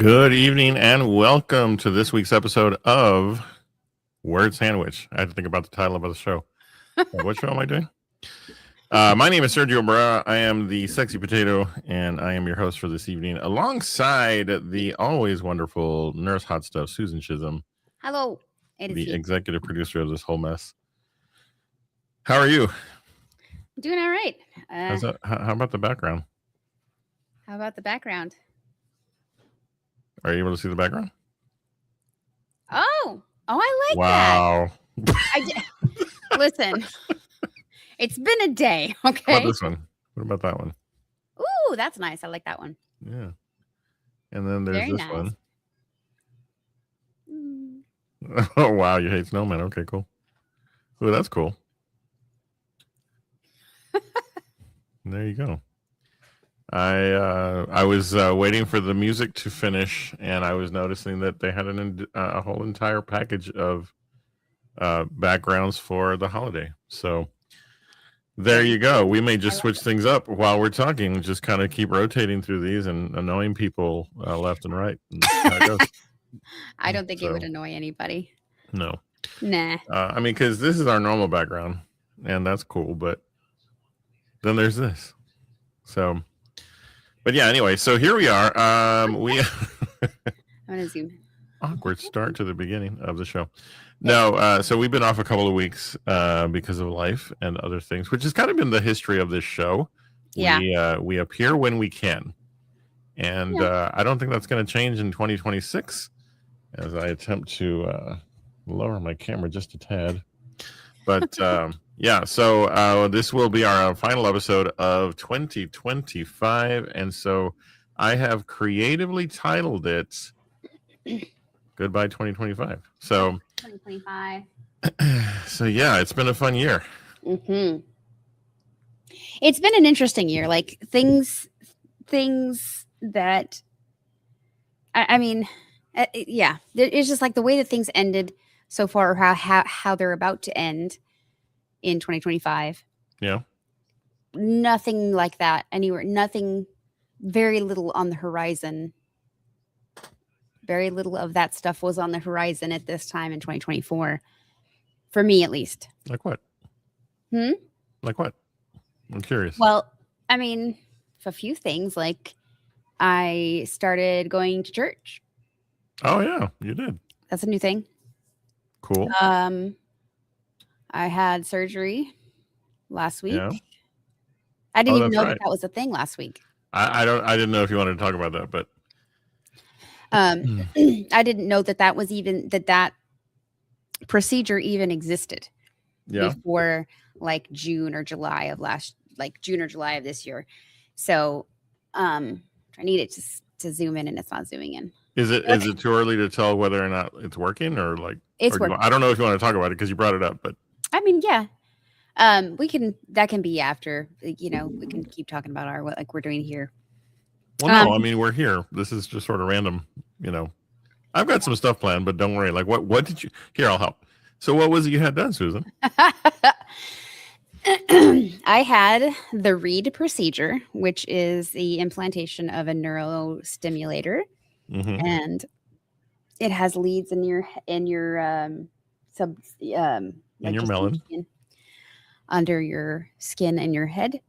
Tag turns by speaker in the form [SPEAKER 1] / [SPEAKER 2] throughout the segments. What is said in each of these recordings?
[SPEAKER 1] Good evening and welcome to this week's episode of Word Sandwich. I had to think about the title of the show. What show am I doing? My name is Sergio Barrera. I am the Sexy Potato, and I am your host for this evening, alongside the always wonderful Nurse Hot Stuff, Susan Chisholm.
[SPEAKER 2] Hello.
[SPEAKER 1] The executive producer of this whole mess. How are you?
[SPEAKER 2] I'm doing all right.
[SPEAKER 1] How about the background?
[SPEAKER 2] How about the background?
[SPEAKER 1] Are you able to see the background?
[SPEAKER 2] Oh, I like
[SPEAKER 1] wow.
[SPEAKER 2] that. Listen, it's been a day. Okay.
[SPEAKER 1] How about this one? What about that one?
[SPEAKER 2] Ooh, that's nice. I like that one.
[SPEAKER 1] Yeah. And then there's this one. Oh, wow. You hate snowmen. Okay, cool. Ooh, that's cool. There you go. I was waiting for the music to finish, and I was noticing that they had a whole entire package of backgrounds for the holiday. So there you go. We may just switch things up while we're talking. Just kind of keep rotating through these and annoying people left and right. And
[SPEAKER 2] I don't think it would annoy anybody.
[SPEAKER 1] No.
[SPEAKER 2] Nah.
[SPEAKER 1] I mean, because this is our normal background, and that's cool. But then there's this. So, but yeah. Anyway, so here we are. I'm
[SPEAKER 2] gonna zoom.
[SPEAKER 1] Awkward start to the beginning of the show. No, so we've been off a couple of weeks because of life and other things, which has kind of been the history of this show.
[SPEAKER 2] Yeah.
[SPEAKER 1] We appear when we can. And I don't think that's going to change in 2026 as I attempt to lower my camera just a tad. But yeah, so this will be our final episode of 2025. And so I have creatively titled it Goodbye 2025. So
[SPEAKER 2] 2025.
[SPEAKER 1] So yeah, it's been a fun year.
[SPEAKER 2] Mm-hmm. It's been an interesting year. Like things that I mean, yeah, it's just like the way that things ended so far, or how they're about to end in 2025.
[SPEAKER 1] Yeah.
[SPEAKER 2] Nothing like that anywhere. Nothing. Very little on the horizon. Very little of that stuff was on the horizon at this time in 2024. For me, at least.
[SPEAKER 1] Like what? Like what? I'm curious.
[SPEAKER 2] Well, I mean, a few things. Like, I started going to church.
[SPEAKER 1] Oh, yeah, you did.
[SPEAKER 2] That's a new thing.
[SPEAKER 1] Cool.
[SPEAKER 2] I had surgery last week.
[SPEAKER 1] Yeah.
[SPEAKER 2] I didn't even know that was a thing last week.
[SPEAKER 1] I didn't know if you wanted to talk about that, but
[SPEAKER 2] I didn't know that was even that procedure even existed before like June or July of this year. So I need it to zoom in, and it's not zooming in.
[SPEAKER 1] Is it too early to tell whether or not it's working, or like
[SPEAKER 2] it's working?
[SPEAKER 1] I don't know if you want to talk about it because you brought it up, but
[SPEAKER 2] I mean, yeah. That can be after, we can keep talking about what we're doing here.
[SPEAKER 1] Well, no, I mean, we're here. This is just sort of random, I've got some stuff planned, but don't worry. Like, what did you, here, I'll help. So what was it you had done, Susan?
[SPEAKER 2] I had the Reed procedure, which is the implantation of a neurostimulator.
[SPEAKER 1] Mm-hmm.
[SPEAKER 2] And it has leads in your melon, under your skin and your head.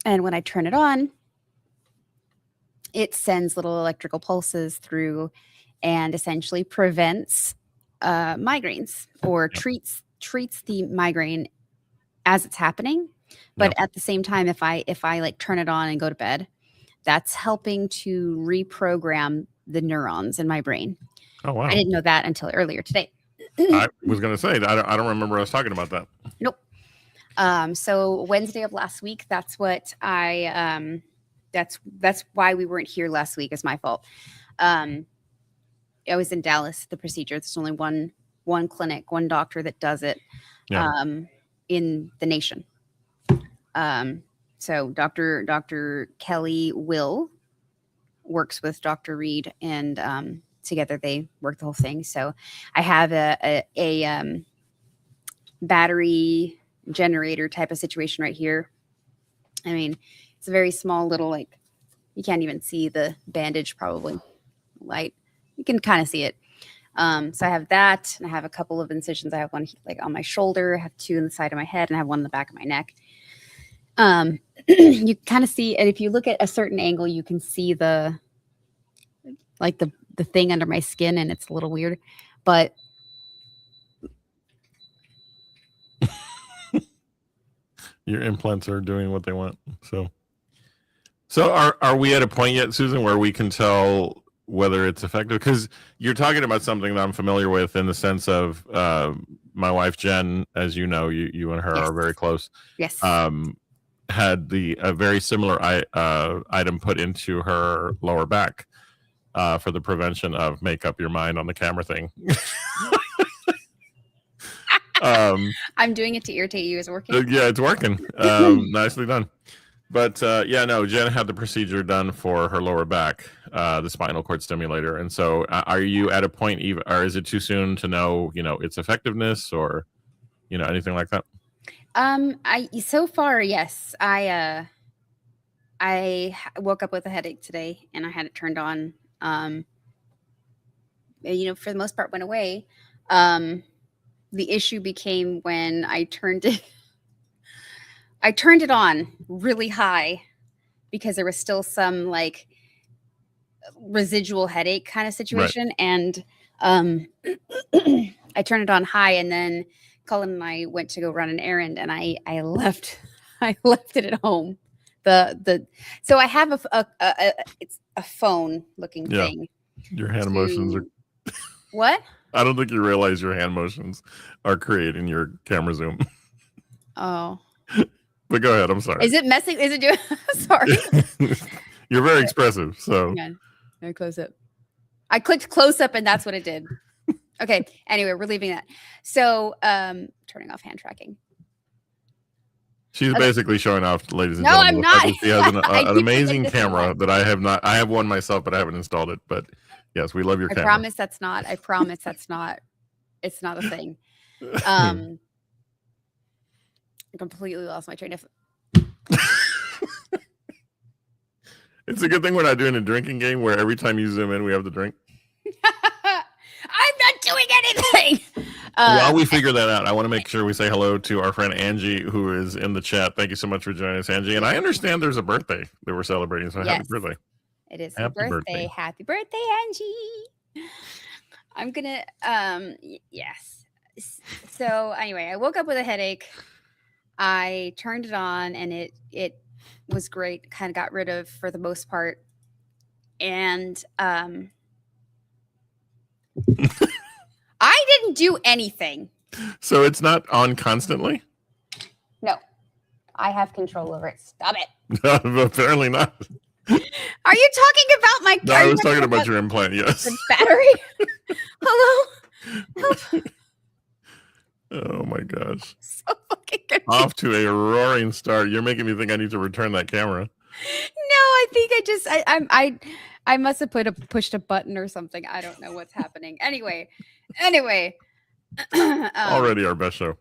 [SPEAKER 2] And when I turn it on, it sends little electrical pulses through and essentially prevents migraines, or treats the migraine as it's happening. But at the same time, if I like turn it on and go to bed, that's helping to reprogram the neurons in my brain.
[SPEAKER 1] Oh, wow.
[SPEAKER 2] I didn't know that until earlier today.
[SPEAKER 1] I was going to say, I don't remember us talking about that.
[SPEAKER 2] Nope. So Wednesday of last week, that's what that's why we weren't here last week. It's my fault. I was in Dallas, the procedure. There's only one clinic, one doctor that does it in the nation. So Dr. Kelly Will works with Dr. Reed, and together they work the whole thing. So I have a battery generator type of situation right here. I mean, it's a very small little, like, you can't even see the bandage probably. light. You can kind of see it. So I have that, and I have a couple of incisions. I have one like on my shoulder, I have two in the side of my head, and I have one in the back of my neck. You kind of see, and if you look at a certain angle, you can see the thing under my skin, and it's a little weird, but
[SPEAKER 1] your implants are doing what they want. So are we at a point yet, Susan, where we can tell whether it's effective? Because you're talking about something that I'm familiar with in the sense of my wife Jen, as you know, you and her
[SPEAKER 2] Yes.
[SPEAKER 1] are very close.
[SPEAKER 2] yes.
[SPEAKER 1] Had a very similar item put into her lower back for the prevention of make up your mind on the camera thing.
[SPEAKER 2] I'm doing it to irritate you. Is it working?
[SPEAKER 1] Yeah, it's working. Nicely done. But yeah, no, Jen had the procedure done for her lower back, the spinal cord stimulator. And so are you at a point, even, or is it too soon to know, its effectiveness or, anything like that?
[SPEAKER 2] So far, yes. I woke up with a headache today, and I had it turned on. For the most part, went away. The issue became when I turned it. I turned it on really high because there was still some like residual headache kind of situation, right. And I turned it on high, and then Colin and I went to go run an errand, and I left it at home. So I have it's a phone looking thing.
[SPEAKER 1] Your hand motions are
[SPEAKER 2] what?
[SPEAKER 1] I don't think you realize your hand motions are creating your camera zoom.
[SPEAKER 2] Oh.
[SPEAKER 1] But go ahead. I'm sorry.
[SPEAKER 2] Is it messing? Is it doing? Sorry.
[SPEAKER 1] You're very expressive. So
[SPEAKER 2] very close up. I clicked close up, and that's what it did. Okay. Anyway, we're leaving that. So, turning off hand tracking.
[SPEAKER 1] She's basically showing off, ladies and
[SPEAKER 2] gentlemen. No, I'm not.
[SPEAKER 1] She has an amazing camera that I have not. I have one myself, but I haven't installed it. But yes, we love your camera.
[SPEAKER 2] I promise that's not. It's not a thing. I completely lost my train of.
[SPEAKER 1] It's a good thing we're not doing a drinking game where every time you zoom in, we have to drink.
[SPEAKER 2] I'm not doing anything.
[SPEAKER 1] While we figure that out, I want to make sure we say hello to our friend Angie, who is in the chat. Thank you so much for joining us, Angie. And I understand there's a birthday that we're celebrating. So happy birthday.
[SPEAKER 2] It is happy birthday. Happy birthday, Angie. I'm gonna yes. So anyway, I woke up with a headache. I turned it on, and it was great. Kind of got rid of for the most part. And I didn't do anything.
[SPEAKER 1] So it's not on constantly?
[SPEAKER 2] No. I have control over it. Stop it.
[SPEAKER 1] Apparently not.
[SPEAKER 2] Are you talking about my...
[SPEAKER 1] No, I was talking about your implant, yes.
[SPEAKER 2] The battery? Hello?
[SPEAKER 1] Oh my gosh.
[SPEAKER 2] So fucking good.
[SPEAKER 1] Off to a roaring start. You're making me think I need to return that camera.
[SPEAKER 2] No, I think I must have pushed a button or something. I don't know what's happening. Anyway.
[SPEAKER 1] Already our best show.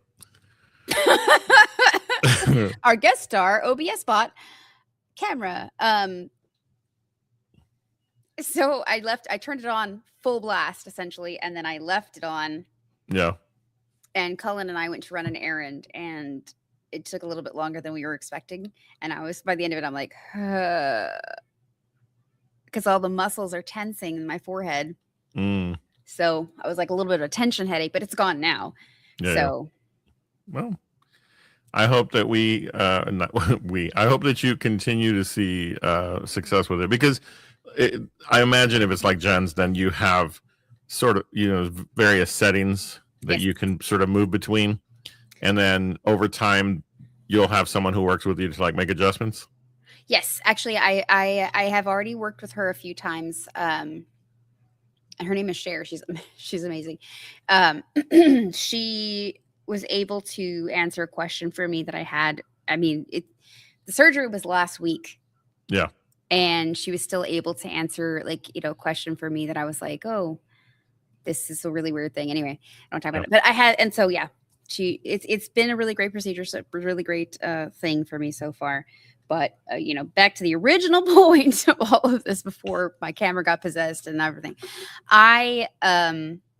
[SPEAKER 2] Our guest star, OBS bot camera. So I turned it on full blast essentially, and then I left it on.
[SPEAKER 1] Yeah.
[SPEAKER 2] And Cullen and I went to run an errand, and it took a little bit longer than we were expecting. And by the end of it, I'm like, because all the muscles are tensing in my forehead. So I was like a little bit of a tension headache, but it's gone now. Yeah.
[SPEAKER 1] Well, I hope that I hope that you continue to see success with it, because I imagine if it's like Jen's, then you have sort of, various settings that you can sort of move between. And then over time, you'll have someone who works with you to like make adjustments.
[SPEAKER 2] Yes, actually, I have already worked with her a few times. And her name is Cher. She's amazing. She was able to answer a question for me that I had. I mean, the surgery was last week.
[SPEAKER 1] Yeah.
[SPEAKER 2] And she was still able to answer a question for me that I was like, oh, this is a really weird thing. Anyway, I don't talk about it. But I had, and so yeah, it's been a really great procedure, so a really great thing for me so far. But back to the original point of all of this before my camera got possessed and everything. I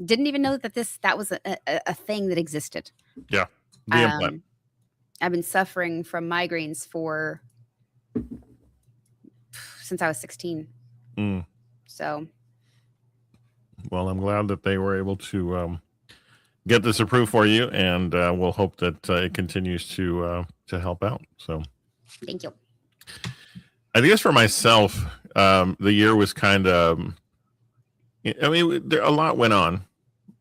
[SPEAKER 2] didn't even know that was a thing that existed.
[SPEAKER 1] Yeah, the implant.
[SPEAKER 2] I've been suffering from migraines since I was 16. So,
[SPEAKER 1] well, I'm glad that they were able to get this approved for you, and we'll hope that it continues to help out. So,
[SPEAKER 2] thank you.
[SPEAKER 1] I guess for myself, the year was kind of. I mean, a lot went on.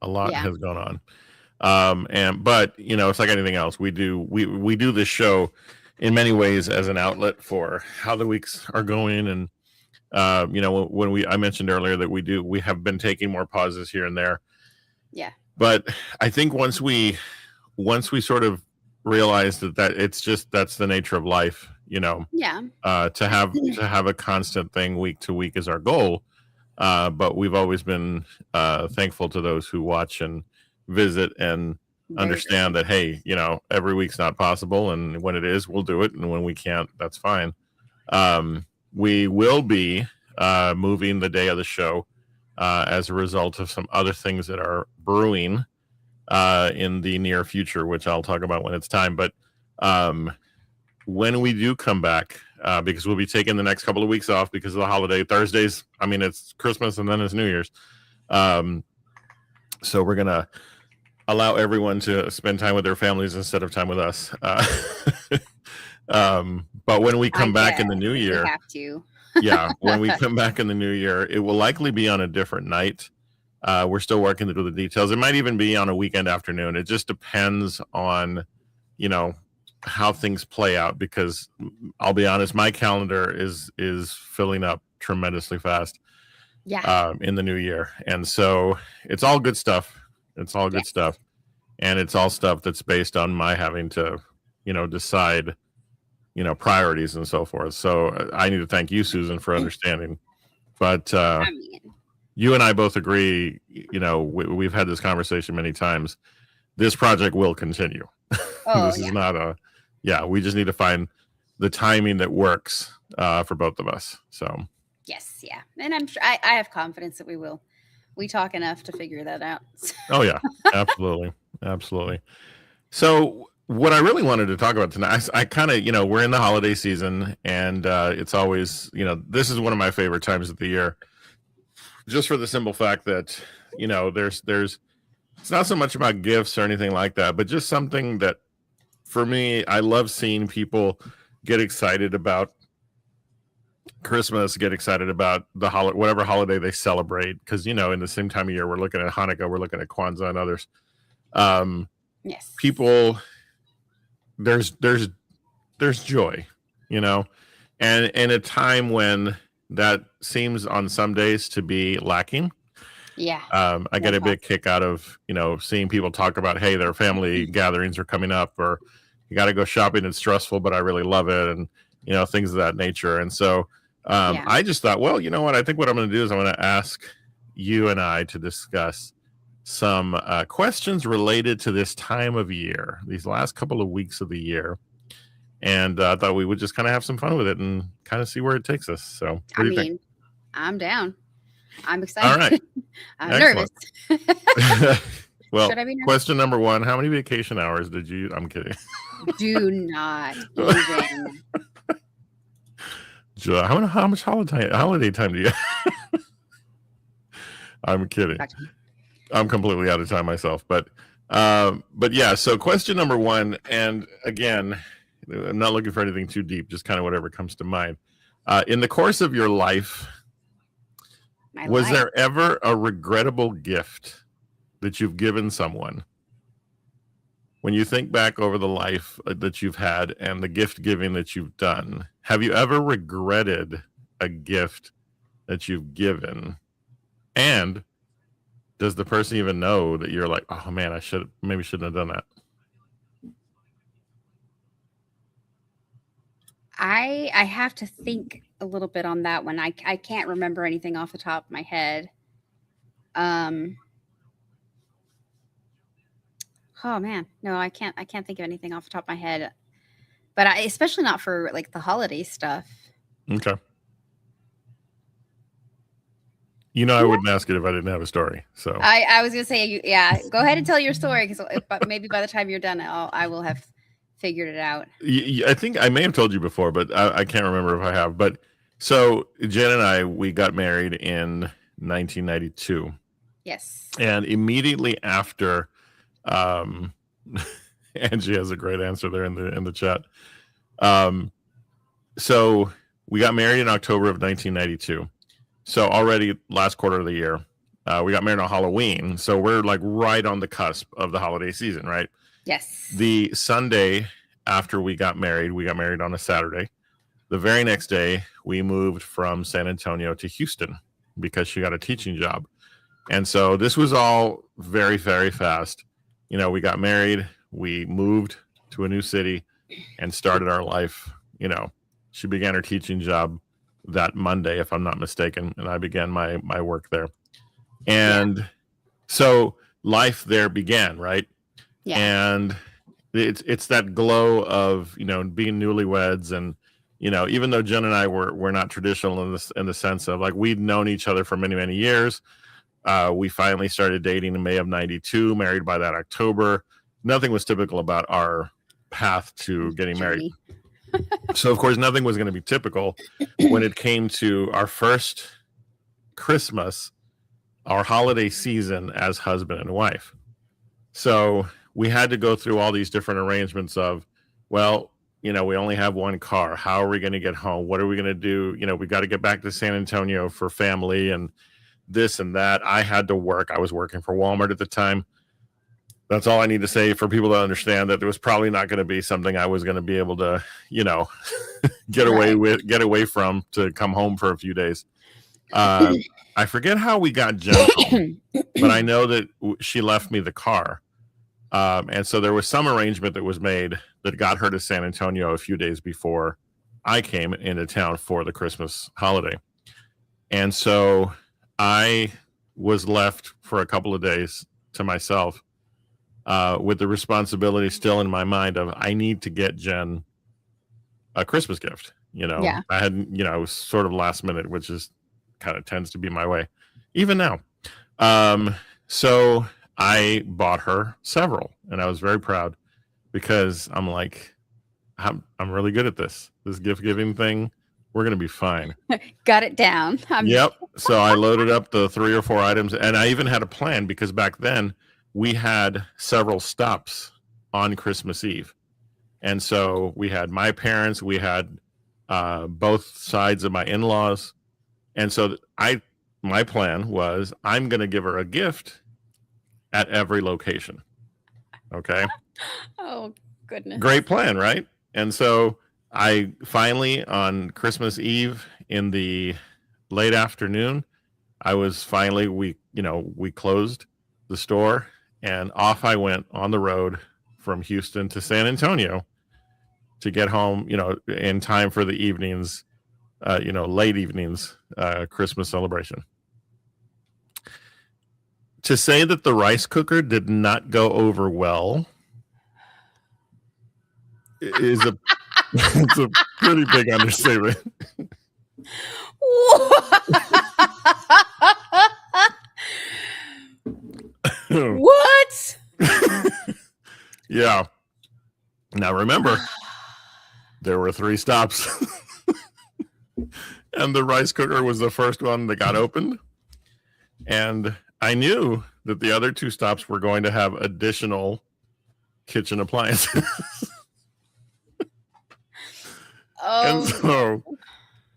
[SPEAKER 1] A lot has gone on. But it's like anything else. We do this show in many ways as an outlet for how the weeks are going. And, when I mentioned earlier that we have been taking more pauses here and there.
[SPEAKER 2] Yeah.
[SPEAKER 1] But I think once we sort of realized that that's the nature of life,
[SPEAKER 2] Yeah.
[SPEAKER 1] To have a constant thing week to week is our goal. But we've always been thankful to those who watch and visit and understand that, hey, every week's not possible, and when it is, we'll do it, and when we can't, that's fine. We will be moving the day of the show as a result of some other things that are brewing in the near future, which I'll talk about when it's time. But when we do come back, because we'll be taking the next couple of weeks off because of the holiday Thursdays. I mean, it's Christmas and then it's New Year's. So we're going to allow everyone to spend time with their families instead of time with us. But when we come back in the new year,
[SPEAKER 2] we have to.
[SPEAKER 1] Yeah, when we come back in the new year, it will likely be on a different night. We're still working through the details. It might even be on a weekend afternoon. It just depends on, how things play out, because I'll be honest, my calendar is filling up tremendously fast.
[SPEAKER 2] Yeah.
[SPEAKER 1] In the new year. And so it's all good stuff. It's all good stuff. And it's all stuff that's based on my having to, decide, priorities and so forth. So I need to thank you, Susan, for understanding. But you and I both agree, we've had this conversation many times. This project will continue. This is not we just need to find the timing that works for both of us. So
[SPEAKER 2] yes, yeah. And I'm sure I have confidence that we will. We talk enough to figure that out.
[SPEAKER 1] Oh yeah, absolutely. Absolutely. So what I really wanted to talk about tonight, I kind of, we're in the holiday season, and it's always, this is one of my favorite times of the year, just for the simple fact that, there's it's not so much about gifts or anything like that, but just something that, for me, I love seeing people get excited about Christmas, get excited about whatever holiday they celebrate, because in the same time of year we're looking at Hanukkah, we're looking at Kwanzaa and others.
[SPEAKER 2] Yes,
[SPEAKER 1] people, there's joy, and in a time when that seems on some days to be lacking. I get a big kick out of seeing people talk about, hey, their family gatherings are coming up, or you got to go shopping, it's stressful, but I really love it, and things of that nature. And so I just thought, well, you know what, I think what I'm going to do is I'm going to ask you and I to discuss some questions related to this time of year, these last couple of weeks of the year, and I thought we would just kind of have some fun with it and kind of see where it takes us. So what do you think?
[SPEAKER 2] I'm down. I'm excited.
[SPEAKER 1] All right.
[SPEAKER 2] I'm nervous.
[SPEAKER 1] Well, question number one, how many vacation hours did you... I'm kidding.
[SPEAKER 2] Do not even.
[SPEAKER 1] How much holiday time do you have? I'm kidding. Gotcha. I'm completely out of time myself. But yeah, so question number one, and again, I'm not looking for anything too deep, just kind of whatever comes to mind. In the course of your life, was there ever a regrettable gift that you've given someone? When you think back over the life that you've had and the gift giving that you've done, have you ever regretted a gift that you've given? And does the person even know that you're like, oh man, I maybe shouldn't have done that?
[SPEAKER 2] I have to think a little bit on that one. I can't remember anything off the top of my head. Oh man, no, I can't think of anything off the top of my head. but especially not for like the holiday stuff.
[SPEAKER 1] Okay. You know, I wouldn't ask it if I didn't have a story. So
[SPEAKER 2] I was gonna say, yeah, go ahead and tell your story, because maybe by the time you're done, I will have figured it out.
[SPEAKER 1] I think I may have told you before, but I can't remember if I have. But so Jen and I, we got married in 1992.
[SPEAKER 2] Yes.
[SPEAKER 1] And immediately after, Angie has a great answer there in the chat. So we got married in October of 1992. So already last quarter of the year, we got married on Halloween. So we're like right on the cusp of the holiday season, right?
[SPEAKER 2] Yes.
[SPEAKER 1] The Sunday after we got married on a Saturday. The very next day, we moved from San Antonio to Houston because she got a teaching job. And so this was all very, very fast. You know, we got married, we moved to a new city and started our life. You know, she began her teaching job that Monday, if I'm not mistaken, and I began my work there. And so life there began, right?
[SPEAKER 2] Yeah.
[SPEAKER 1] And it's that glow of, you know, being newlyweds. And, you know, even though Jen and I were not traditional in the sense of like we'd known each other for many, many years. We finally started dating in May of 92, married by that October. Nothing was typical about our path to getting married. So, of course, nothing was going to be typical when it came to our first Christmas, our holiday season as husband and wife. So we had to go through all these different arrangements of, well, you know, we only have one car. How are we going to get home? What are we going to do? You know, we got to get back to San Antonio for family and this and that. I had to work. I was working for Walmart at the time. That's all I need to say for people to understand that there was probably not going to be something I was going to be able to, you know, get away from to come home for a few days. I forget how we got Jen home, but I know that she left me the car. And so there was some arrangement that was made that got her to San Antonio a few days before I came into town for the Christmas holiday. And so I was left for a couple of days to myself, with the responsibility still in my mind of I need to get Jen a Christmas gift. You know, I hadn't, you know, I was sort of last minute, which is kind of tends to be my way even now. So I bought her several, and I was very proud because I'm like, I'm really good at this gift giving thing. We're going to be fine.
[SPEAKER 2] Got it down.
[SPEAKER 1] Yep. So I loaded up the 3 or 4 items, and I even had a plan because back then we had several stops on Christmas Eve. And so we had my parents, we had both sides of my in-laws. And so my plan was I'm going to give her a gift at every location. Okay.
[SPEAKER 2] Oh, goodness.
[SPEAKER 1] Great plan, right? And so I finally, on Christmas Eve in the late afternoon, we closed the store and off I went on the road from Houston to San Antonio to get home, you know, in time for the evenings, late evenings, Christmas celebration. To say that the rice cooker did not go over well is it's a pretty big understatement.
[SPEAKER 2] What?
[SPEAKER 1] Yeah. Now remember, there were 3 stops. And the rice cooker was the first one that got opened. And I knew that the other 2 stops were going to have additional kitchen appliances. And so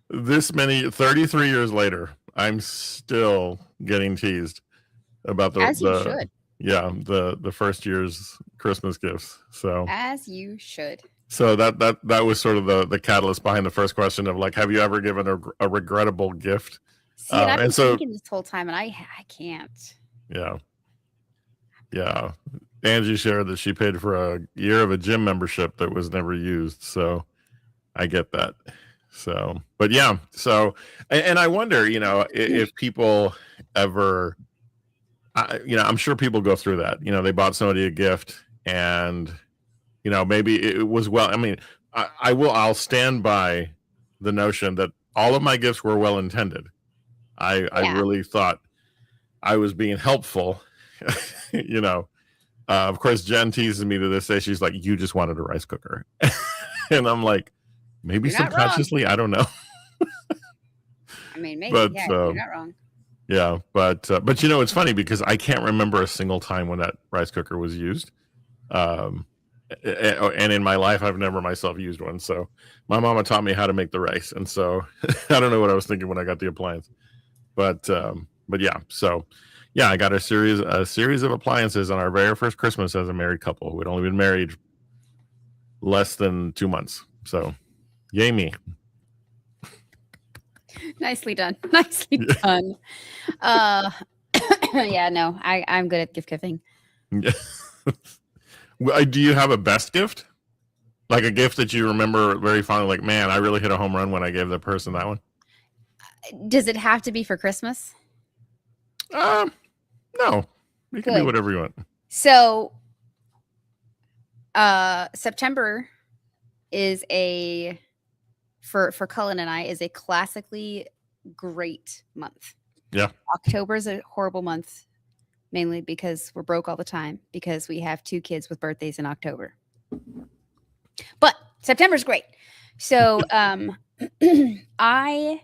[SPEAKER 1] this many 33 years later, I'm still getting teased about the first year's Christmas gifts. So
[SPEAKER 2] as you should.
[SPEAKER 1] So that was sort of the catalyst behind the first question of like, have you ever given a regrettable gift?
[SPEAKER 2] See, I've been thinking this whole time, and I can't.
[SPEAKER 1] Yeah. Angie shared that she paid for a year of a gym membership that was never used. So I get that. So, but yeah. So, and I wonder, you know, if people ever, you know, I'm sure people go through that. You know, they bought somebody a gift, and you know, maybe it was well. I mean, I'll stand by the notion that all of my gifts were well intended. I really thought I was being helpful. You know, of course, Jen teases me to this day. She's like, "You just wanted a rice cooker," and I'm like, maybe
[SPEAKER 2] You're not wrong.
[SPEAKER 1] subconsciously, I don't know.
[SPEAKER 2] I mean, maybe,
[SPEAKER 1] But
[SPEAKER 2] yeah, you're not wrong.
[SPEAKER 1] yeah, but you know, it's funny because I can't remember a single time when that rice cooker was used. And in my life, I've never myself used one. So my mama taught me how to make the rice, and so I don't know what I was thinking when I got the appliance. But yeah, so yeah, I got a series of appliances on our very first Christmas as a married couple. We'd only been married less than 2 months, so yay me.
[SPEAKER 2] Nicely done. Nicely done. Yeah, no, I'm good at gift giving.
[SPEAKER 1] Do you have a best gift? Like a gift that you remember very fondly, like, man, I really hit a home run when I gave the person that one?
[SPEAKER 2] Does it have to be for Christmas?
[SPEAKER 1] No. You can do whatever you want.
[SPEAKER 2] So September is for Cullen and I is a classically great month.
[SPEAKER 1] Yeah.
[SPEAKER 2] October is a horrible month, mainly because we're broke all the time because we have 2 kids with birthdays in October. But September's great. So I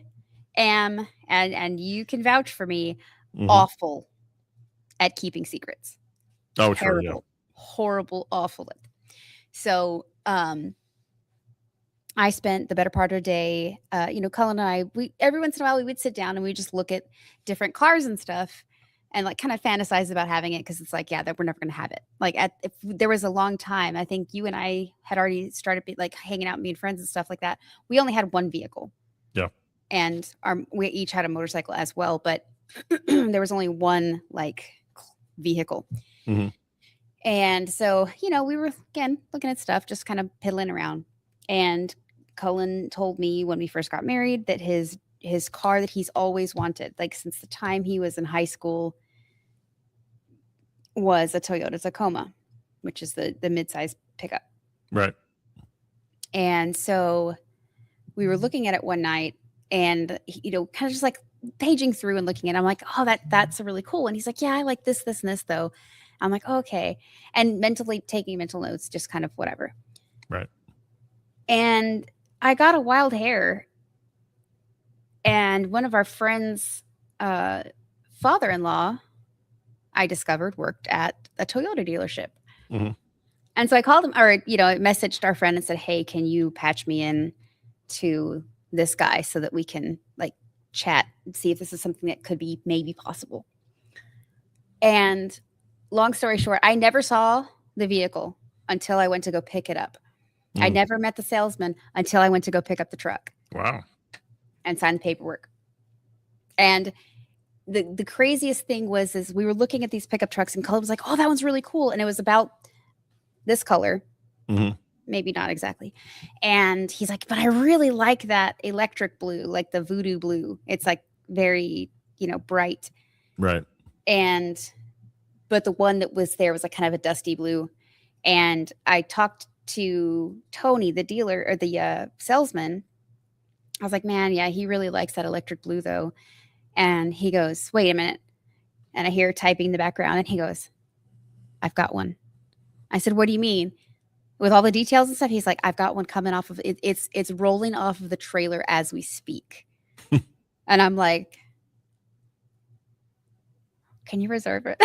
[SPEAKER 2] am, and you can vouch for me, awful at keeping secrets.
[SPEAKER 1] Oh,
[SPEAKER 2] terrible,
[SPEAKER 1] sure, yeah.
[SPEAKER 2] Horrible, awful. So I spent the better part of the day, Cullen and I, every once in a while we would sit down and we just look at different cars and stuff and like kind of fantasize about having it because it's like, yeah, that we're never going to have it. Like if there was a long time, I think you and I had already started like hanging out and being friends and stuff like that. We only had one vehicle.
[SPEAKER 1] Yeah.
[SPEAKER 2] And we each had a motorcycle as well, but there was only one like vehicle.
[SPEAKER 1] Mm-hmm.
[SPEAKER 2] And so, we were again looking at stuff, just kind of piddling around. And Cullen told me when we first got married that his car that he's always wanted, like since the time he was in high school, was a Toyota Tacoma, which is the midsize pickup.
[SPEAKER 1] Right.
[SPEAKER 2] And so we were looking at it one night and, kind of just like paging through and looking at it. I'm like, oh, that's really cool. And he's like, yeah, I like this, and this, though. I'm like, oh, okay. And mentally taking mental notes, just kind of whatever.
[SPEAKER 1] Right.
[SPEAKER 2] And I got a wild hair. And one of our friends' father-in-law, I discovered, worked at a Toyota dealership.
[SPEAKER 1] Mm-hmm.
[SPEAKER 2] And so I called him, or, messaged our friend and said, hey, can you patch me in to this guy so that we can like chat and see if this is something that could be maybe possible. And long story short, I never saw the vehicle until I went to go pick it up. I never met the salesman until I went to go pick up the truck.
[SPEAKER 1] Wow.
[SPEAKER 2] And sign the paperwork. And the craziest thing is we were looking at these pickup trucks and Cullen was like, oh, that one's really cool. And it was about this color.
[SPEAKER 1] Mm-hmm.
[SPEAKER 2] Maybe not exactly. And he's like, but I really like that electric blue, like the voodoo blue. It's like very, bright.
[SPEAKER 1] Right.
[SPEAKER 2] But the one that was there was like kind of a dusty blue. And I talked to Tony, the dealer or the salesman. I was like, man, yeah, he really likes that electric blue though. And he goes, wait a minute. And I hear typing in the background and he goes, I've got one. I said, what do you mean? With all the details and stuff? He's like, I've got one coming off of it. It's rolling off of the trailer as we speak. And I'm like, can you reserve it?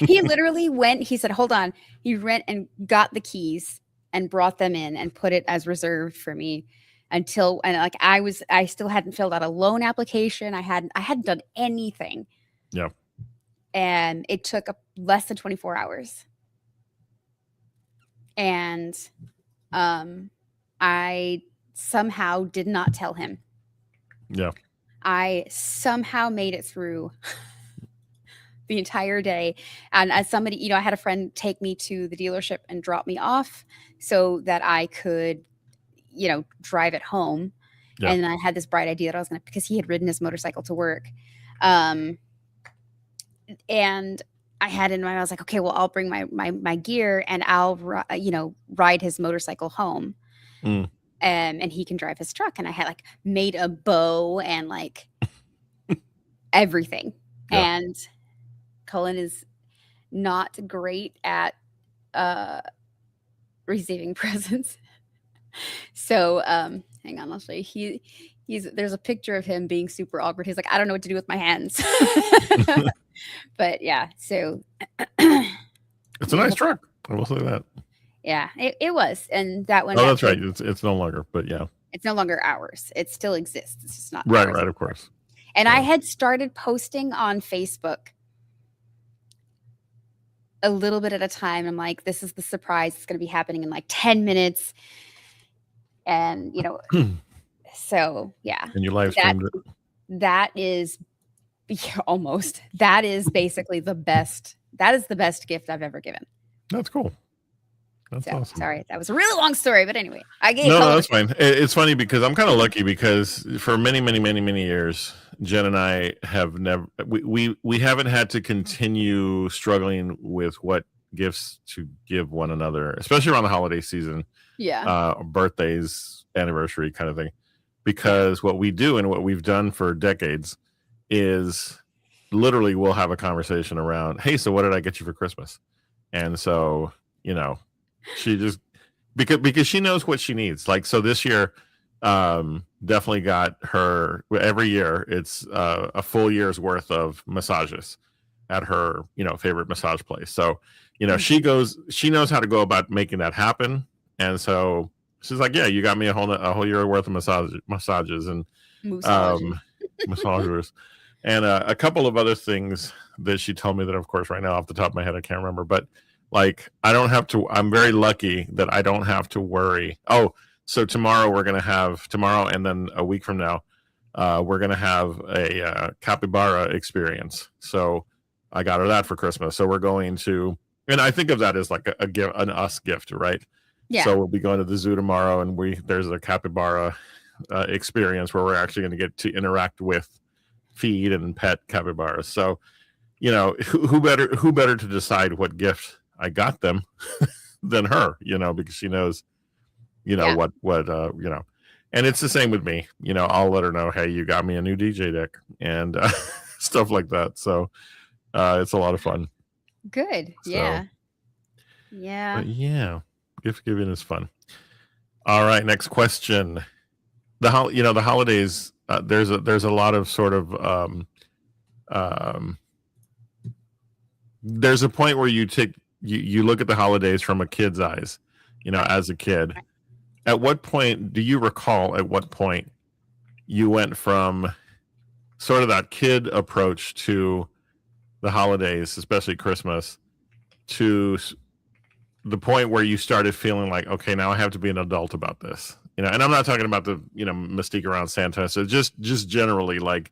[SPEAKER 2] He literally went, he said, hold on. He went and got the keys and brought them in and put it as reserved for me I still hadn't filled out a loan application. I hadn't done anything.
[SPEAKER 1] Yeah.
[SPEAKER 2] And it took less than 24 hours. And I somehow did not tell him.
[SPEAKER 1] Yeah.
[SPEAKER 2] I somehow made it through the entire day. And as somebody, I had a friend take me to the dealership and drop me off so that I could, drive it home. Yeah. And I had this bright idea that I was going to, because he had ridden his motorcycle to work. And I had in mind, I was like, okay, well, I'll bring my gear and I'll, ride his motorcycle home.
[SPEAKER 1] Mm.
[SPEAKER 2] And he can drive his truck. And I had like made a bow and like everything.
[SPEAKER 1] Yeah.
[SPEAKER 2] And Cullen is not great at receiving presents. So hang on, I'll show you. There's a picture of him being super awkward. He's like, I don't know what to do with my hands. But yeah, so
[SPEAKER 1] It's a nice truck. I will say that.
[SPEAKER 2] Yeah, it was. And that one.
[SPEAKER 1] Oh, that's right. It's no longer, but yeah.
[SPEAKER 2] It's no longer ours. It still exists. It's just not
[SPEAKER 1] right,
[SPEAKER 2] ours.
[SPEAKER 1] right, of course.
[SPEAKER 2] And I had started posting on Facebook a little bit at a time. I'm like, this is the surprise. It's going to be happening in like 10 minutes. And, you know, so yeah.
[SPEAKER 1] And you live streamed it.
[SPEAKER 2] That is almost. That is basically the best. That is the best gift I've ever given.
[SPEAKER 1] That's cool. That's awesome.
[SPEAKER 2] Sorry, that was a really long story, but anyway, I gave.
[SPEAKER 1] No, that's fine. It's funny because I'm kind of lucky because for many years, Jen and I have never we haven't had to continue struggling with what gifts to give one another, especially around the holiday season.
[SPEAKER 2] Yeah.
[SPEAKER 1] Birthdays, anniversary kind of thing. Because what we do and what we've done for decades is literally we'll have a conversation around, hey, so what did I get you for Christmas? And so, you know, she just because she knows what she needs. Like, so this year definitely got her, every year it's a full year's worth of massages at her, you know, favorite massage place. So, you know, she knows how to go about making that happen. And so she's like, yeah, you got me a whole year worth of massages and massagers and a couple of other things that she told me that, of course, right now off the top of my head I can't remember, but like I'm very lucky that I don't have to worry. Oh, so tomorrow and then a week from now we're gonna have a capybara experience. So I got her that for Christmas. So we're going to, and I think of that as like a gift, an us gift, right?
[SPEAKER 2] Yeah.
[SPEAKER 1] So we'll be going to the zoo tomorrow, and there's a capybara experience where we're actually going to get to interact with, feed, and pet capybaras. So, you know, who better to decide what gift I got them than her, you know, because she knows, you know, what you know, and it's the same with me. You know, I'll let her know, hey, you got me a new DJ deck and stuff like that. So it's a lot of fun.
[SPEAKER 2] Good.
[SPEAKER 1] So,
[SPEAKER 2] yeah. Yeah.
[SPEAKER 1] Yeah. Gift giving is fun. All right, next question. The holidays. There's a lot of sort of there's a point where you look at the holidays from a kid's eyes, you know, as a kid. At what point do you recall? At what point you went from sort of that kid approach to the holidays, especially Christmas, to the point where you started feeling like, okay, now I have to be an adult about this, you know? And I'm not talking about the, you know, mystique around Santa. So just generally, like,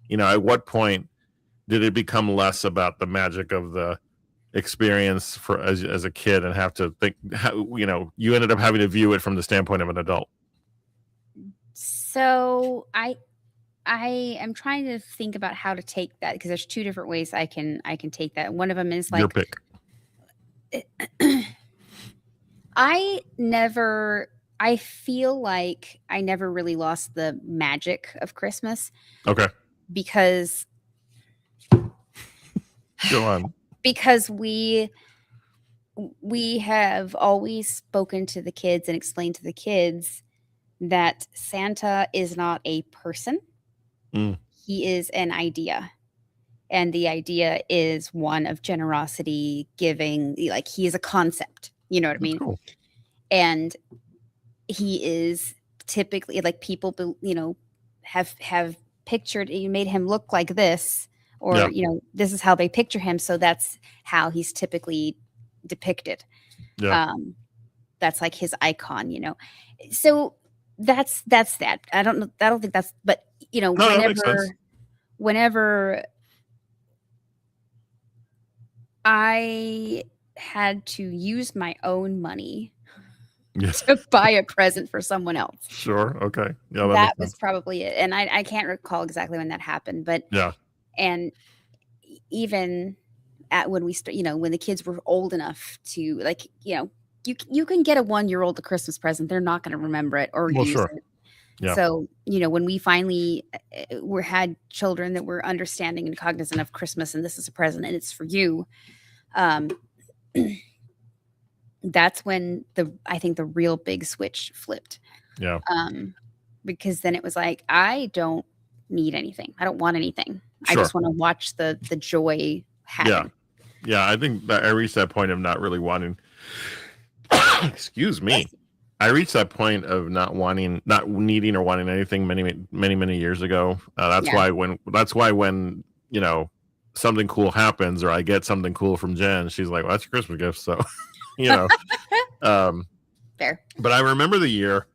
[SPEAKER 1] you know, at what point did it become less about the magic of the experience for as a kid and have to think, how, you know, you ended up having to view it from the standpoint of an adult?
[SPEAKER 2] So I am trying to think about how to take that, because there's two different ways I can take that. One of them is like
[SPEAKER 1] your pick.
[SPEAKER 2] I feel like I never really lost the magic of Christmas.
[SPEAKER 1] Okay.
[SPEAKER 2] Because
[SPEAKER 1] go on.
[SPEAKER 2] Because we have always spoken to the kids and explained to the kids that Santa is not a person. He is an idea. And the idea is one of generosity, giving, like he is a concept. You know what I mean?
[SPEAKER 1] Cool.
[SPEAKER 2] And he is typically, like, people, you know, have pictured, you made him look like this, or, you know, this is how they picture him. So that's how he's typically depicted.
[SPEAKER 1] Yeah.
[SPEAKER 2] That's like his icon, you know? So that's that. I don't think that's, but you know, whenever I had to use my own money to buy a present for someone else.
[SPEAKER 1] Sure. Okay. Yeah.
[SPEAKER 2] That was probably it. And I can't recall exactly when that happened, but
[SPEAKER 1] yeah.
[SPEAKER 2] And even at when we you know, when the kids were old enough to, like, you know, you can get a 1-year-old a Christmas present. They're not going to remember it or
[SPEAKER 1] Well,
[SPEAKER 2] use
[SPEAKER 1] sure.
[SPEAKER 2] it.
[SPEAKER 1] Yeah.
[SPEAKER 2] So, when we finally had children that were understanding and cognizant of Christmas, and this is a present and it's for you, um, that's when I think the real big switch flipped.
[SPEAKER 1] Yeah.
[SPEAKER 2] Because then it was like, I don't need anything. I don't want anything. I
[SPEAKER 1] Sure.
[SPEAKER 2] just want to watch the joy happen.
[SPEAKER 1] Yeah. I think that I reached that point of not really wanting. Excuse me. I reached that point of not needing or wanting anything many years ago. That's why when something cool happens or I get something cool from Jen, she's like, well, that's your Christmas gift. So,
[SPEAKER 2] Fair.
[SPEAKER 1] But I remember the year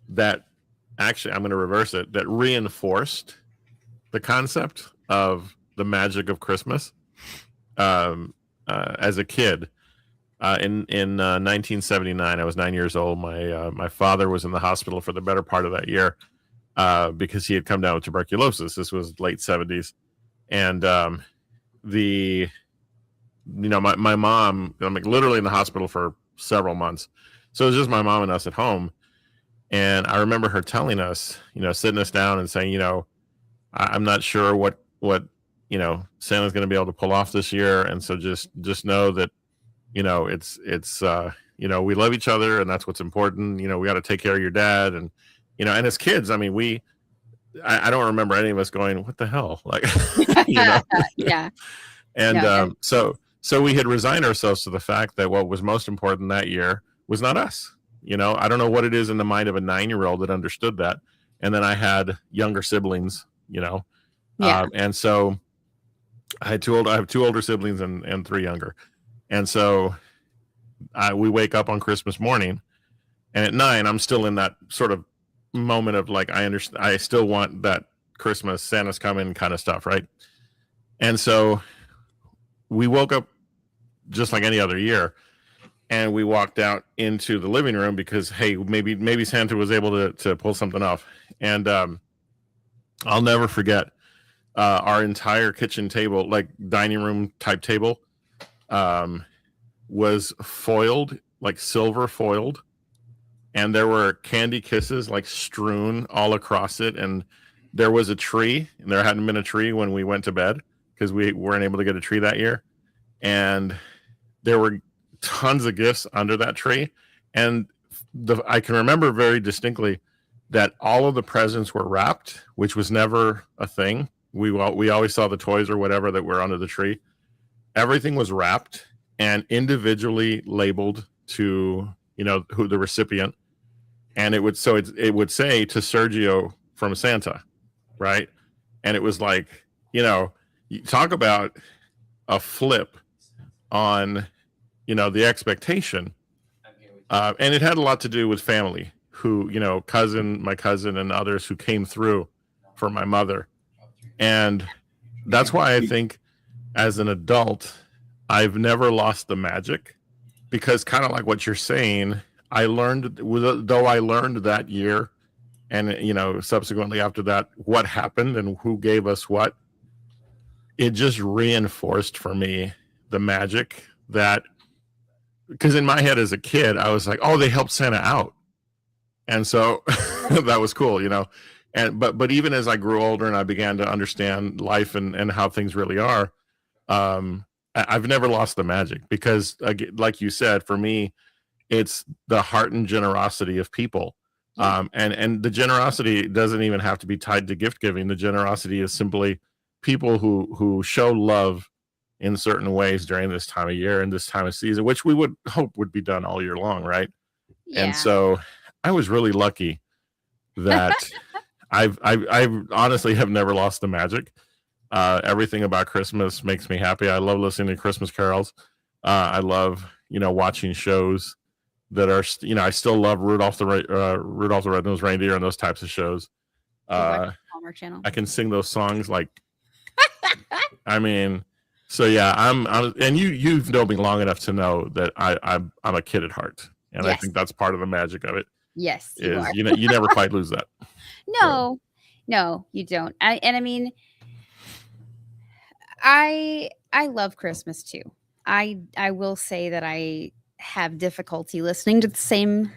[SPEAKER 1] that actually, I'm going to reverse it, that reinforced the concept of the magic of Christmas. As a kid, in 1979, I was 9 years old. My father was in the hospital for the better part of that year because he had come down with tuberculosis. This was late 70s, and my mom, I'm like literally in the hospital for several months, so it was just my mom and us at home. And I remember her telling us, sitting us down and saying, I'm not sure what Santa's going to be able to pull off this year, and so just know that it's we love each other, and that's what's important. We got to take care of your dad, and and as kids, I mean, I don't remember any of us going, what the hell, like,
[SPEAKER 2] Yeah.
[SPEAKER 1] And so we had resigned ourselves to the fact that what was most important that year was not us. I don't know what it is in the mind of a 9-year-old that understood that. And then I had younger siblings, and so I have 2 older siblings and 3 younger. And so we wake up on Christmas morning, and at 9, I'm still in that sort of moment of like, I still want that Christmas, Santa's coming kind of stuff, right? And so we woke up just like any other year, and we walked out into the living room because, hey, maybe Santa was able to pull something off. And I'll never forget our entire kitchen table, like dining room type table, was foiled, like silver foiled, and there were candy kisses like strewn all across it. And there was a tree, and there hadn't been a tree when we went to bed because we weren't able to get a tree that year. And there were tons of gifts under that tree. And I can remember very distinctly that all of the presents were wrapped, which was never a thing. We always saw the toys or whatever that were under the tree. Everything was wrapped and individually labeled to, who the recipient. And it would say to Sergio from Santa, right? And it was like, you talk about a flip on, the expectation. And it had a lot to do with family who, my cousin and others who came through for my mother. And that's why I think as an adult, I've never lost the magic, because kind of like what you're saying, I learned that year and, subsequently after that, what happened and who gave us what, it just reinforced for me the magic that, because in my head as a kid, I was like, oh, they helped Santa out. And so that was cool, and, but even as I grew older and I began to understand life and how things really are, I've never lost the magic, because like you said, for me, it's the heart and generosity of people. And the generosity doesn't even have to be tied to gift giving. The generosity is simply people who show love in certain ways during this time of year and this time of season, which we would hope would be done all year long, right?
[SPEAKER 2] Yeah.
[SPEAKER 1] And so I was really lucky that I've honestly have never lost the magic. Everything about Christmas makes me happy. I love listening to Christmas carols. I love, watching shows that are, I still love Rudolph the Red-Nosed Reindeer and those types of shows.
[SPEAKER 2] Hallmark Channel.
[SPEAKER 1] I can sing those songs like, I mean, so yeah, I'm and you've known me long enough to know that I'm a kid at heart, and
[SPEAKER 2] Yes.
[SPEAKER 1] I think that's part of the magic of it.
[SPEAKER 2] Yes, you
[SPEAKER 1] Is
[SPEAKER 2] are.
[SPEAKER 1] you never quite lose that.
[SPEAKER 2] No, you don't. I mean, I love Christmas too. I will say that I have difficulty listening to the same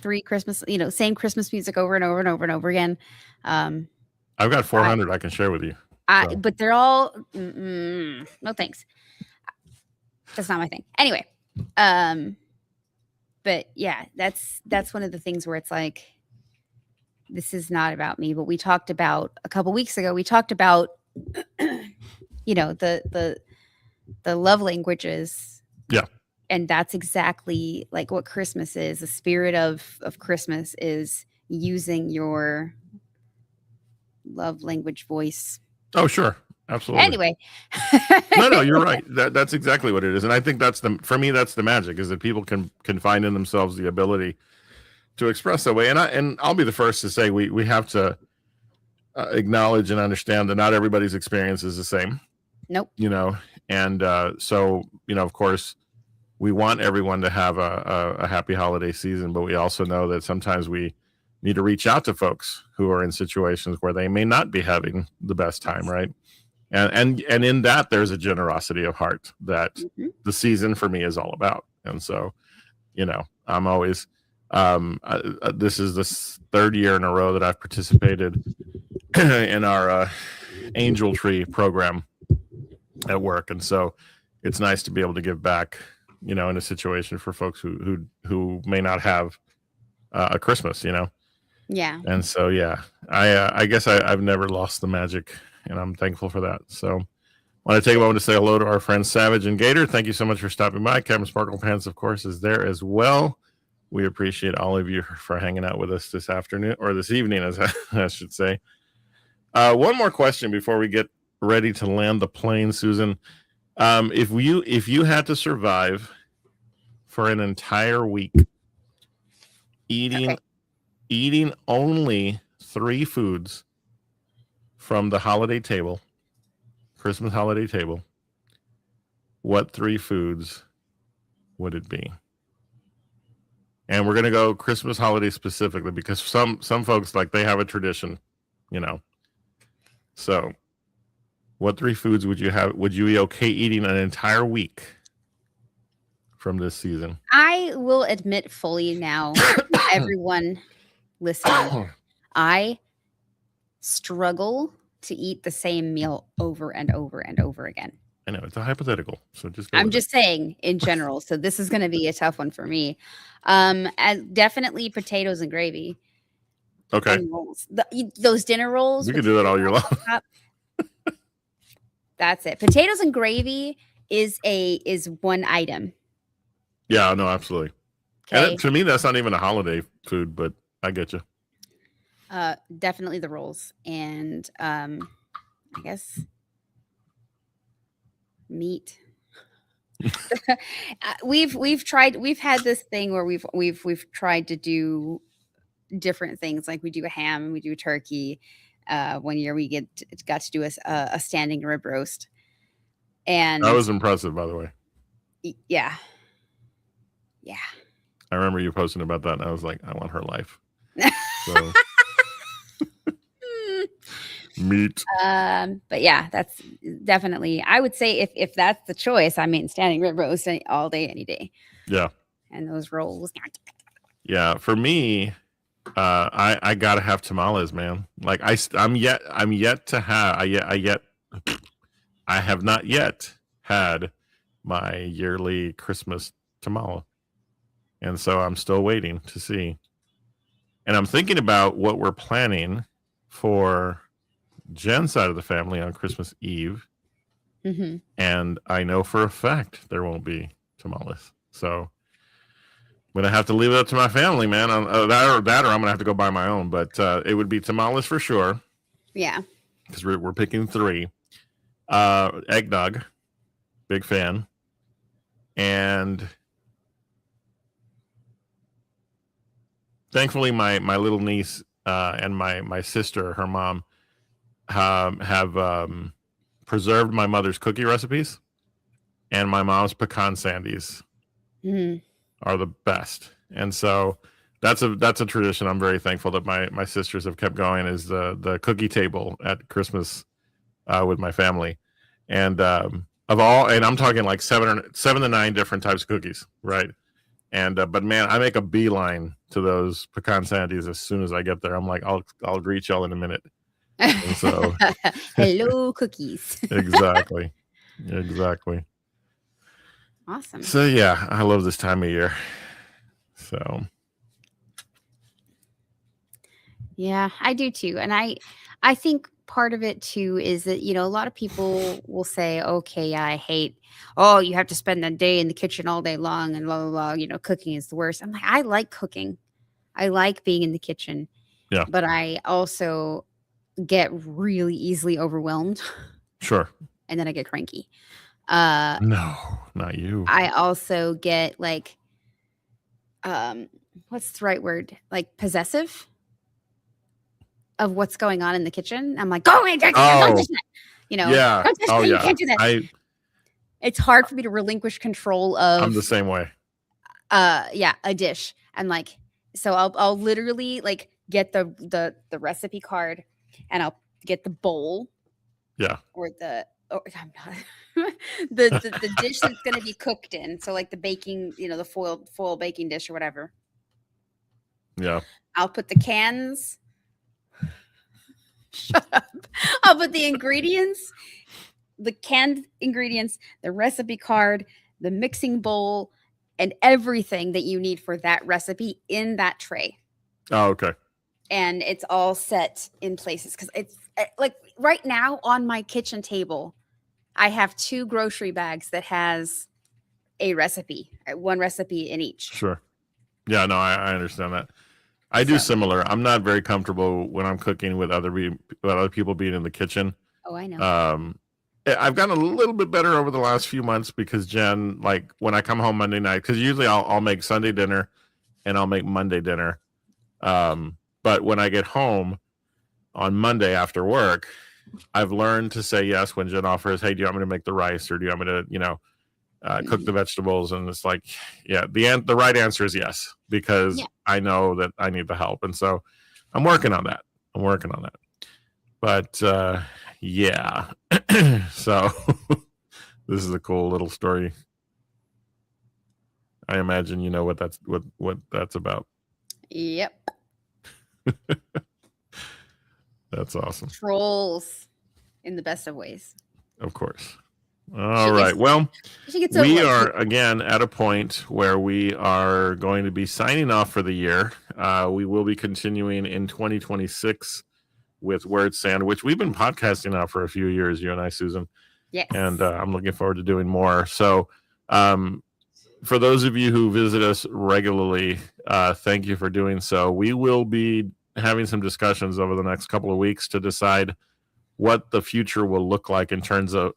[SPEAKER 2] same Christmas music over and over and over and over again.
[SPEAKER 1] I've got 400 I can share with you.
[SPEAKER 2] But they're all no thanks. That's not my thing. Anyway, but yeah, that's one of the things where it's like, this is not about me. But we talked about a couple weeks ago. We talked about the love languages.
[SPEAKER 1] Yeah.
[SPEAKER 2] And that's exactly like what Christmas is. The spirit of Christmas is using your love language voice.
[SPEAKER 1] Oh, sure. Absolutely.
[SPEAKER 2] Anyway.
[SPEAKER 1] No, you're right. That's exactly what it is. And I think for me, that's the magic, is that people can find in themselves the ability to express that way. And I'll be the first to say we have to acknowledge and understand that not everybody's experience is the same.
[SPEAKER 2] Nope.
[SPEAKER 1] And so, of course, we want everyone to have a happy holiday season, but we also know that sometimes we need to reach out to folks who are in situations where they may not be having the best time, right? And in that, there's a generosity of heart that the season for me is all about. And so, I'm always, this is the third year in a row that I've participated in our Angel Tree program at work. And so it's nice to be able to give back, in a situation for folks who may not have a Christmas,
[SPEAKER 2] Yeah.
[SPEAKER 1] And so, yeah, I guess I've never lost the magic, and I'm thankful for that. So I want to take a moment to say hello to our friends Savage and Gator. Thank you so much for stopping by. Captain Sparkle Pants, of course, is there as well. We appreciate all of you for hanging out with us this afternoon, or this evening, as I should say. One more question before we get ready to land the plane, Susan. If you had to survive for an entire week eating only 3 foods from the holiday table, Christmas holiday table, what 3 foods would it be? And we're going to go Christmas holiday specifically, because some folks, like, they have a tradition, So what 3 foods would you be okay eating an entire week from this season?
[SPEAKER 2] I will admit fully now, everyone listening, I struggle to eat the same meal over and over and over again.
[SPEAKER 1] I know it's a hypothetical, so
[SPEAKER 2] I'm just saying in general. So this is going to be a tough one for me. Definitely potatoes and gravy.
[SPEAKER 1] Okay.
[SPEAKER 2] And rolls. Those dinner rolls.
[SPEAKER 1] You can do that all year long.
[SPEAKER 2] That's it. Potatoes and gravy is one item.
[SPEAKER 1] Yeah, no, absolutely.
[SPEAKER 2] Okay.
[SPEAKER 1] And to me, that's not even a holiday food, but I get you.
[SPEAKER 2] Definitely the rolls, and I guess meat. We've had this thing where we've tried to do different things, like we do a ham, we do turkey. One year we got to do a standing rib roast, and
[SPEAKER 1] that was impressive, by the way.
[SPEAKER 2] Yeah.
[SPEAKER 1] I remember you posting about that, and I was like, I want her life. So. Meat.
[SPEAKER 2] But yeah, that's definitely, I would say, if that's the choice, I mean, standing rib roast all day, any day.
[SPEAKER 1] Yeah.
[SPEAKER 2] And those rolls.
[SPEAKER 1] Yeah, for me, I gotta have tamales, man. Like I have not yet had my yearly Christmas tamale, and so I'm still waiting to see. And I'm thinking about what we're planning for Jen's side of the family on Christmas Eve.
[SPEAKER 2] Mm-hmm.
[SPEAKER 1] And I know for a fact there won't be tamales. So I'm going to have to leave it up to my family, man. That or I'm going to have to go buy my own. But it would be tamales for sure.
[SPEAKER 2] Yeah.
[SPEAKER 1] Because we're picking 3. Eggnog. Big fan. And thankfully, my little niece and my sister, her mom, have preserved my mother's cookie recipes, and my mom's pecan sandies are the best. And so that's a tradition I'm very thankful that my sisters have kept going, is the cookie table at Christmas with my family. And and I'm talking like 7 to 9 different types of cookies, right? And but man, I make a beeline to those pecan sandies as soon as I get there. I'm like, I'll greet y'all in a minute. And so
[SPEAKER 2] hello cookies.
[SPEAKER 1] exactly.
[SPEAKER 2] Awesome.
[SPEAKER 1] So yeah, I love this time of year. So
[SPEAKER 2] yeah, I do too. And I think part of it too is that, a lot of people will say, okay, yeah, I hate, oh, you have to spend the day in the kitchen all day long and blah, blah, blah, cooking is the worst. I'm like, I like cooking. I like being in the kitchen.
[SPEAKER 1] Yeah.
[SPEAKER 2] But I also get really easily overwhelmed.
[SPEAKER 1] Sure.
[SPEAKER 2] And then I get cranky.
[SPEAKER 1] No, not you.
[SPEAKER 2] I also get like, what's the right word? Like possessive of what's going on in the kitchen. I'm like, go away, don't touch that.
[SPEAKER 1] Yeah.
[SPEAKER 2] Oh, yeah. You can't do that. It's hard for me to relinquish control of.
[SPEAKER 1] I'm the same way.
[SPEAKER 2] A dish. I'm like, so I'll literally like get the recipe card, and I'll get the bowl.
[SPEAKER 1] Yeah.
[SPEAKER 2] Or I'm not the dish that's going to be cooked in. So like the baking, the foil baking dish or whatever.
[SPEAKER 1] Yeah.
[SPEAKER 2] I'll put the cans. Shut up. I'll put the ingredients, the canned ingredients, the recipe card, the mixing bowl, and everything that you need for that recipe in that tray.
[SPEAKER 1] Oh, okay.
[SPEAKER 2] And it's all set in places because it's like right now on my kitchen table, I have 2 grocery bags that has a recipe, one recipe in each.
[SPEAKER 1] Sure. Yeah, no, I understand that. I do similar. I'm not very comfortable when I'm cooking with other people being in the kitchen.
[SPEAKER 2] Oh, I know.
[SPEAKER 1] I've gotten a little bit better over the last few months because Jen, like when I come home Monday night, because usually I'll make Sunday dinner and I'll make Monday dinner. But when I get home on Monday after work, I've learned to say yes when Jen offers, hey, do you want me to make the rice or do you want me to, cook the vegetables? And it's like, yeah, the right answer is yes, because I know that I need the help. And so I'm working on that. But yeah, so this is a cool little story. I imagine you know what that's about.
[SPEAKER 2] Yep.
[SPEAKER 1] That's awesome.
[SPEAKER 2] Trolls in the best of ways.
[SPEAKER 1] Of course. All right. Well, we are again at a point where we are going to be signing off for the year. We will be continuing in 2026 with Word Sand, which we've been podcasting now for a few years, you and I, Susan.
[SPEAKER 2] Yes.
[SPEAKER 1] And I'm looking forward to doing more. So for those of you who visit us regularly, thank you for doing so. We will be having some discussions over the next couple of weeks to decide what the future will look like in terms of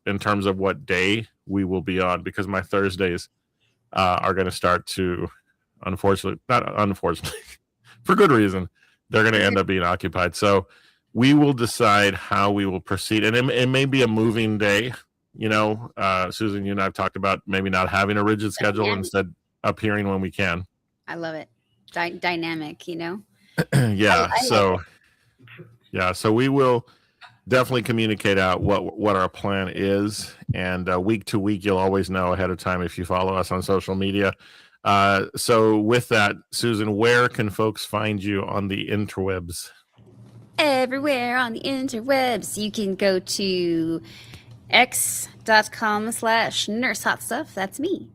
[SPEAKER 1] what day we will be on, because my Thursdays are going to start to, not unfortunately, for good reason, they're going to end up being occupied. So we will decide how we will proceed. And it may be a moving day. Susan, you and I have talked about maybe not having a rigid schedule, instead appearing when we can.
[SPEAKER 2] I love it. Dynamic,
[SPEAKER 1] Yeah. So we will definitely communicate out what our plan is, and week to week you'll always know ahead of time if you follow us on social media. So with that, Susan, where can folks find you on the interwebs?
[SPEAKER 2] Everywhere on the interwebs. You can go to x.com/nursehotstuff. That's me.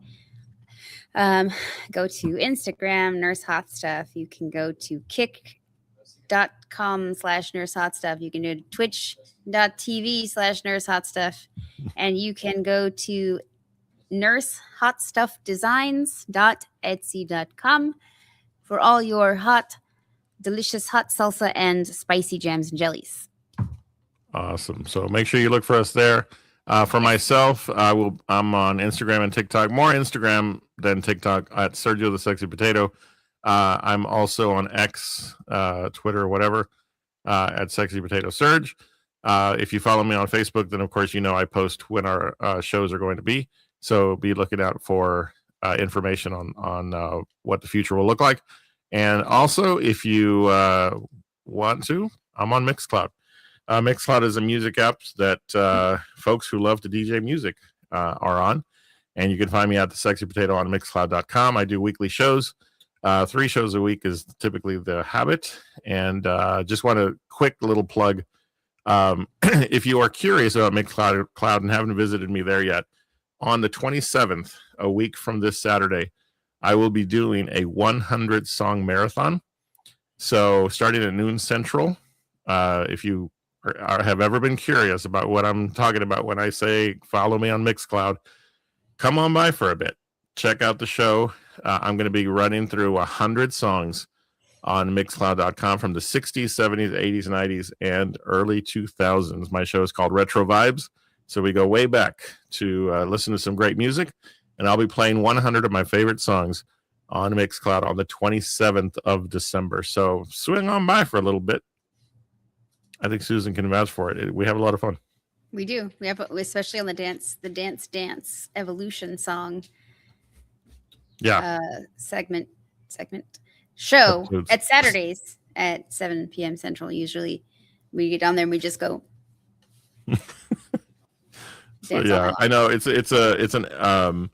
[SPEAKER 2] Go to Instagram, nursehotstuff. You can go to kick.com/nursehotstuff. You can go to twitch.tv/nursehotstuff. And you can go to nursehotstuffdesigns.etsy.com for all your delicious hot salsa and spicy jams and jellies.
[SPEAKER 1] Awesome. So make sure you look for us there. For myself, I'm on Instagram and TikTok, more Instagram than TikTok, at Sergio the Sexy Potato. I'm also on X, Twitter, whatever, at Sexy Potato Serge. If you follow me on Facebook, then of course I post when our shows are going to be. So be looking out for information on what the future will look like. And also, if you want to, I'm on Mixcloud. Mixcloud is a music app that folks who love to DJ music are on. And you can find me at the Sexy Potato on Mixcloud.com. I do weekly shows. 3 shows a week is typically the habit. And just want a quick little plug. If you are curious about Mixcloud and haven't visited me there yet, on the 27th, a week from this Saturday, I will be doing a 100 song marathon. So starting at noon Central, if you have ever been curious about what I'm talking about when I say follow me on Mixcloud, come on by for a bit. Check out the show. I'm going to be running through 100 songs on Mixcloud.com from the 60s, 70s, 80s, 90s, and early 2000s. My show is called Retro Vibes. So we go way back to listen to some great music. And I'll be playing 100 of my favorite songs on Mixcloud on the 27th of December. So swing on by for a little bit. I think Susan can vouch for it. We have a lot of fun.
[SPEAKER 2] We do. We have, especially on the Dance Evolution song.
[SPEAKER 1] Yeah.
[SPEAKER 2] Segment show
[SPEAKER 1] Episodes.
[SPEAKER 2] at Saturdays at 7 p.m. Central. Usually we get down there and we just go.
[SPEAKER 1] So yeah, I know it's a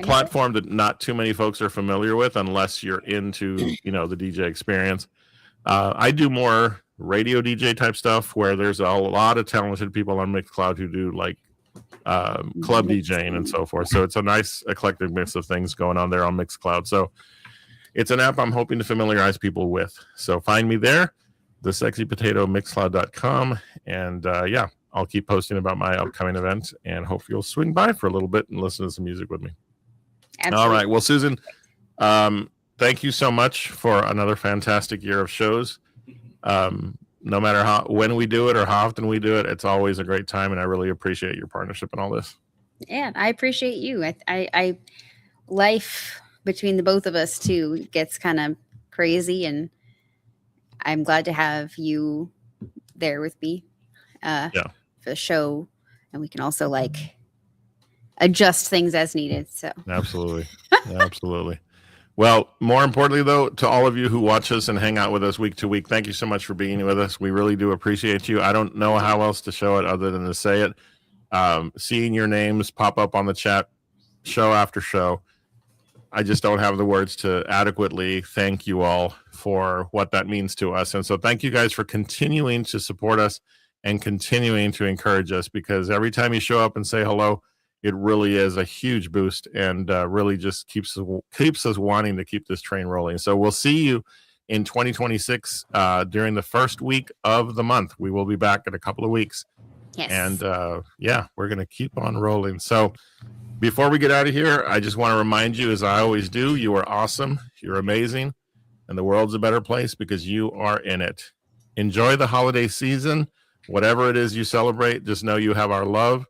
[SPEAKER 1] platform that not too many folks are familiar with unless you're into, the DJ experience. I do more radio DJ type stuff where there's a lot of talented people on Mixcloud who do like club DJing and so forth. So it's a nice eclectic mix of things going on there on Mixcloud. So it's an app I'm hoping to familiarize people with. So find me there, the Sexy Potato, Mixcloud.com. And I'll keep posting about my upcoming event and hope you'll swing by for a little bit and listen to some music with me. Absolutely. All right. Well, Susan, thank you so much for another fantastic year of shows. No matter when we do it or how often we do it, it's always a great time. And I really appreciate your partnership and all this. Yeah,
[SPEAKER 2] I appreciate you. I life between the both of us too gets kind of crazy, and I'm glad to have you there with me for the show, and we can also like adjust things as needed. So absolutely. Well, more importantly, though, to all of you who watch us and hang out with us week to week, thank you so much for being with us. We really do appreciate you. I don't know how else to show it other than to say it. Seeing your names pop up on the chat show after show, I just don't have the words to adequately thank you all for what that means to us. And so thank you guys for continuing to support us and continuing to encourage us, because every time you show up and say hello, it really is a huge boost and really just keeps us wanting to keep this train rolling. So we'll see you in 2026 during the first week of the month. We will be back in a couple of weeks. Yes. And we're going to keep on rolling. So before we get out of here, I just want to remind you, as I always do, you are awesome. You're amazing. And the world's a better place because you are in it. Enjoy the holiday season. Whatever it is you celebrate, just know you have our love.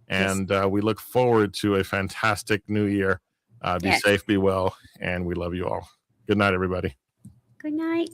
[SPEAKER 2] And we look forward to a fantastic new year. Be safe, be well, and we love you all. Good night, everybody. Good night.